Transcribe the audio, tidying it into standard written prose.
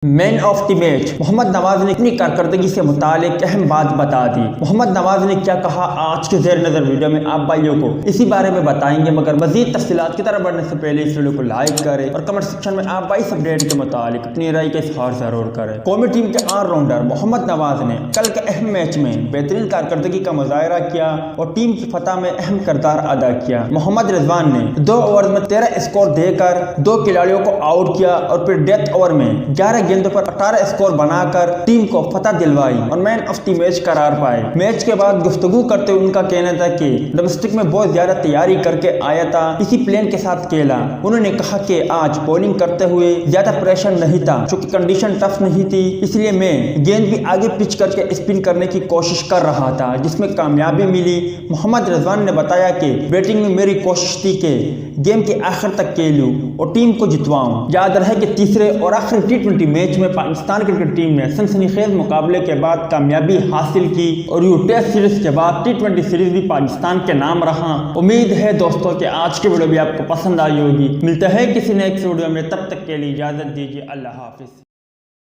Main of the match محمد نواز نے اپنی کارکردگی سے متعلق اہم بات بتا دی۔ محمد نواز نے کیا کہا آج کے زیر نظر ویڈیو میں آپ بھائیوں کو اسی بارے میں بتائیں گے، مگر مزید تفصیلات کی طرف بڑھنے سے پہلے اس ویڈیو کو لائک کریں اور کمنٹ سیکشن میں آپ بھائی اس اپڈیٹ کے متعلق اپنی رائے کا اظہار ضرور کریں۔ قومی ٹیم کے آل راؤنڈر محمد نواز نے کل کے اہم میچ میں بہترین کارکردگی کا مظاہرہ کیا اور ٹیم کی فتح میں اہم کردار ادا کیا۔ محمد رضوان نے 2 اوور میں 13 اسکور دے کر 2 کھلاڑیوں کو آؤٹ کیا اور پھر ڈیتھ اوور میں 11 گیندوں پر 18 اسکور بنا کر ٹیم کو فتح دلوائی اور مین آف دی میچ قرار پائے۔ میچ کے بعد گفتگو کرتے ہوئے ان کا کہنا تھا کہ ڈومیسٹک میں بہت زیادہ تیاری کر کے آیا تھا، اسی پلان کے ساتھ کھیلا۔ انہوں نے کہا کہ آج بولنگ کرتے ہوئے زیادہ پریشر نہیں تھا چونکہ کنڈیشن ٹف نہیں تھی، اس لیے میں گیند بھی آگے پچ کر کے اسپن کرنے کی کوشش کر رہا تھا جس میں کامیابی ملی۔ محمد رضوان نے بتایا کہ بیٹنگ میں میری کوشش تھی کہ گیم کے آخر تک کھیلوں اور ٹیم کو جتواؤں۔ یاد رہے کہ تیسرے اور آخری T20 میچ میں پاکستان کرکٹ ٹیم نے سنسنی خیز مقابلے کے بعد کامیابی حاصل کی اور ٹیسٹ سیریز کے بعد T20 سیریز بھی پاکستان کے نام رہا۔ امید ہے دوستوں کہ آج کی ویڈیو بھی آپ کو پسند آئی ہوگی۔ ملتا ہے کسی نیکسٹ ویڈیو میں، تب تک کے لیے اجازت دیجیے۔ اللہ حافظ۔